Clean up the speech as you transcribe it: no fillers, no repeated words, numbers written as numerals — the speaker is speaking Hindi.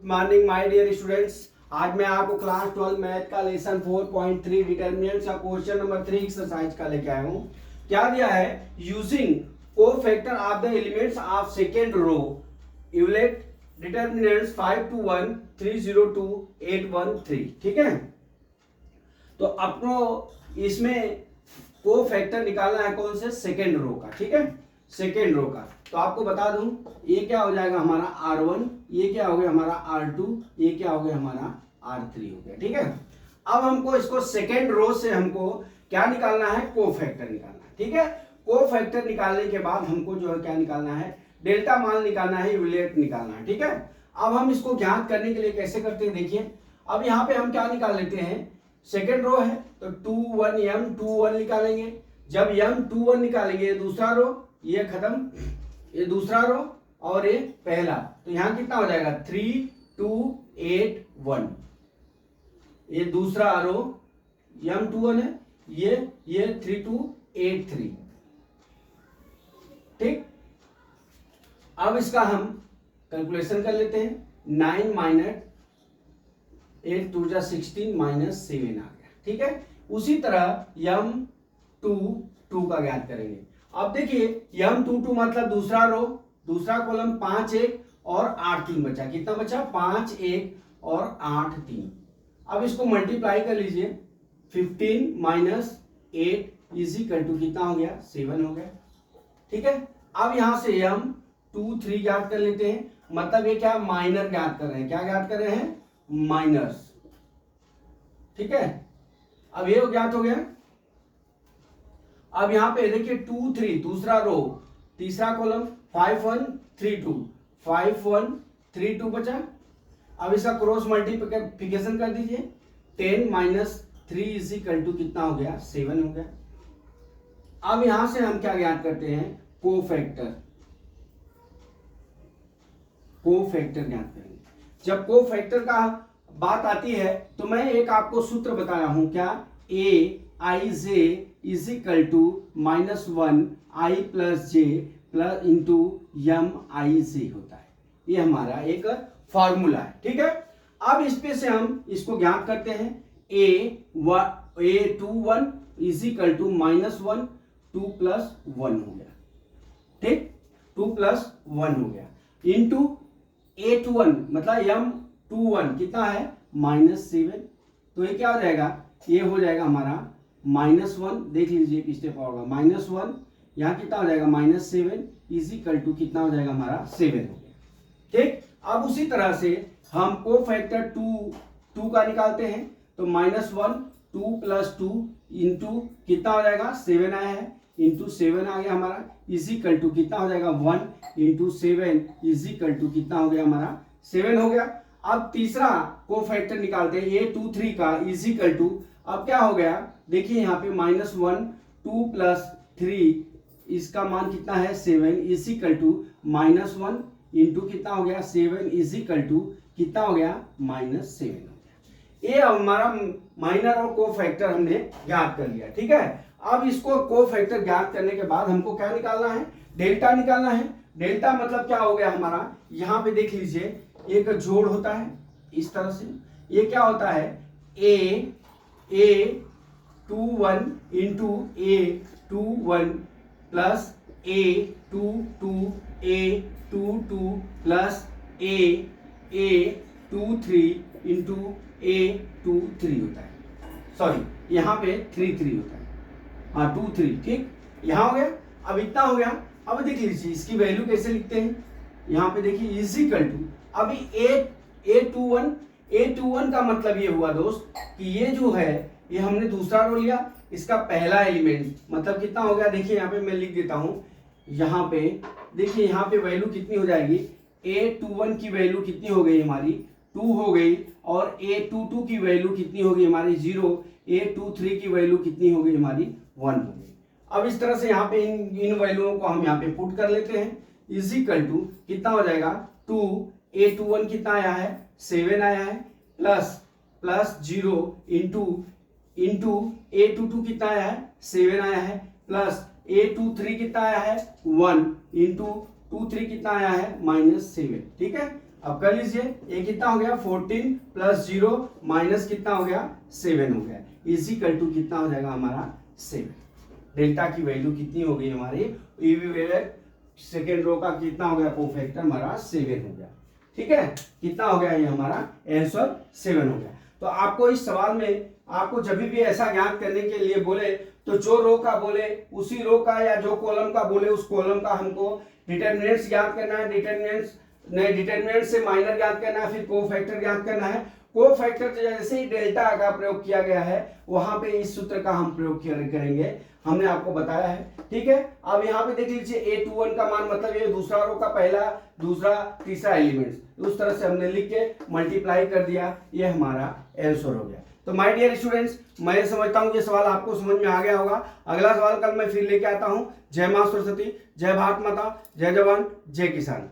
Morning my dear students. आज मैं आपको क्लास 12 मैथ का लेसन 4.3 डिटरमिनेंट्स का क्वेश्चन नंबर 3 एक्सरसाइज का लेके आया हूँ। क्या दिया है? Using cofactor of the elements of second row evaluate determinants 5 to 1 302 813। ठीक है, तो अपनो इसमें कोफैक्टर निकालना है कौन से? सेकेंड रो का। ठीक है, सेकेंड रो का। तो आपको बता दूं ये क्या हो जाएगा हमारा R1, ये क्या हो गया हमारा R2, ये क्या हो गया हमारा R3 हो गया। ठीक है, अब हमको इसको सेकेंड रो से हमको क्या निकालना है? कोफैक्टर निकालना है। ठीक है, कोफैक्टर निकालने के बाद हमको जो है क्या निकालना है? डेल्टा मान निकालना है, यूलेट निकालना है। ठीक है, अब हम इसको ज्ञात करने के लिए कैसे करते हैं देखिए। अब यहाँ पे हम क्या निकाल लेते हैं? सेकेंड रो है तो 2 1 M21 निकालेंगे। जब M21 निकालेंगे दूसरा रो, ये खत्म, ये दूसरा रो और ये पहला, तो यहां कितना हो जाएगा? 3 2 8 1। ये दूसरा रो M21 है, ये 3 2 8 3। ठीक, अब इसका हम कैलकुलेशन कर लेते हैं। 9 माइनस 8 2 16 माइनस 7 आ गया। ठीक है, उसी तरह M22 का ज्ञात करेंगे। अब देखिए M22 मतलब दूसरा रो, दूसरा कॉलम 5 1 और 8 3 बचा। कितना बचा? 5 1 और 8 3। अब इसको मल्टीप्लाई कर लीजिए। 15 माइनस 8 इज इक्वल टू कितना हो गया? 7 हो गया। ठीक है, अब यहां से M23 ज्ञात कर लेते हैं। मतलब ये क्या? माइनर ज्ञात कर रहे हैं। क्या ज्ञात कर रहे हैं? माइनर्स। ठीक है, अब ये ज्ञात हो गया। अब यहां पे देखिए 2 3 दूसरा रो, तीसरा कॉलम 5 1 3 2 5 1 3 2 बचा। अब इसका क्रॉस मल्टीप्लिकेशन कर दीजिए। 10 माइनस 3 इज इक्वल टू कितना हो गया? 7 हो गया। अब यहां से हम क्या ज्ञात करते हैं? कोफैक्टर। कोफैक्टर ज्ञात करेंगे। जब कोफैक्टर का बात आती है तो मैं एक आपको सूत्र बताया हूं। क्या? Aij is equal to -1 I plus J plus into MIj होता है। ये हमारा एक फॉर्मूला है। ठीक है, अब इस पे से हम इसको ज्ञात करते हैं। A21 is equal to -1 2 plus 1 हो गया। ठीक, 2 प्लस 1 हो गया इंटू A21 मतलब M21 कितना है? -7। तो ये क्या हो जाएगा? ये हो जाएगा हमारा -1। देख लीजिए किस स्टेप होगा। -1 यहाँ कितना हो जाएगा? -7 इज इक्वल टू कितना हो जाएगा हमारा? 7 हो गया। ठीक, अब उसी तरह से हम कोफैक्टर 2 का निकालते हैं। तो -1 2 प्लस 2 इंटू कितना हो जाएगा? 7 आया है, इंटू 7 आ गया हमारा, इज इक्वल टू कितना हो जाएगा? 1 इंटू 7 इज इक्वल टू कितना हो गया हमारा? 7 हो गया। अब तीसरा कोफैक्टर निकालते हैं A23 का, इज इक्वल टू, अब क्या हो गया? देखिए यहाँ पे -1 2 प्लस 3 इसका मान कितना है? 7 इज इक्वल टू -1 इंटू कितना हो गया? 7 इज इक्वल टू कितना हो गया? -7 हो गया। ये हमारा माइनर और कोफैक्टर हमने ज्ञात कर लिया। ठीक है, अब इसको कोफैक्टर ज्ञात करने के बाद हमको क्या निकालना है? डेल्टा निकालना है। डेल्टा मतलब क्या हो गया हमारा? यहाँ पे देख लीजिए एक जोड़ होता है इस तरह से। ये क्या होता है? A21 into A21 plus A22 A22 plus A23 into A23 होता है। सॉरी, यहाँ पे 3 3 होता है। हाँ 2 3। ठीक, यहाँ हो गया। अब इतना हो गया। अब देख लीजिए इसकी वैल्यू कैसे लिखते हैं। यहाँ पे देखिए इज इक्वल टू, अभी A21 का मतलब ये हुआ दोस्त कि ये जो है ये हमने दूसरा रो लिया, इसका पहला एलिमेंट मतलब कितना हो गया? देखिए यहाँ पे मैं लिख देता हूं। यहाँ पे देखिए यहाँ पे वैल्यू कितनी हो जाएगी? A21 की वैल्यू कितनी हो गई हमारी? 2 हो गई। और A22 की वैल्यू कितनी हो गई हमारी? 0। A23 की वैल्यू कितनी हो गई हमारी? 1 हो गई। अब इस तरह से यहाँ पे इन वैल्यूओं को हम यहाँ पे पुट कर लेते हैं। इज इक्वल टू कितना हो जाएगा? 2 A21 कितना आया है? 7 आया है, प्लस 0 इंटू A22 कितना आया है? 7 आया है, प्लस A23 कितना आया है? 1 इंटू 23 कितना आया है? -7। ठीक है, अब कर लीजिए, ये कितना हो गया 14 प्लस 0 माइनस कितना हो गया 7 हो गया, इजिकल टू कितना हो जाएगा हमारा 7। डेल्टा की वैल्यू कितनी हो गई हमारी, सेकेंड रो का कितना हो गया कोफैक्टर हमारा 7 हो गया। ठीक है, कितना हो गया ये हमारा आंसर 7 हो गया। तो आपको इस सवाल में आपको जब भी ऐसा ज्ञात करने के लिए बोले तो जो रो का बोले उसी रो का या जो कॉलम का बोले उस कॉलम का हमको डिटरमिनेंट्स ज्ञात करना है, डिटरमिनेंट से माइनर ज्ञात करना है, फिर कोफैक्टर ज्ञात करना है। कोफैक्टर जैसे ही डेल्टा का प्रयोग किया गया है वहां पे इस सूत्र का हम प्रयोग करेंगे, हमने आपको बताया है। ठीक है, अब यहाँ पे देख लीजिए A21 का मान मतलब ये दूसरा रो का पहला दूसरा तीसरा एलिमेंट, उस तरह से हमने लिख के मल्टीप्लाई कर दिया, ये हमारा आंसर हो गया। तो माय डियर स्टूडेंट्स, मैं समझता हूँ ये सवाल आपको समझ में आ गया होगा। अगला सवाल कल मैं फिर लेके आता हूँ। जय मां सरस्वती, जय भारत माता, जय जवान, जय किसान।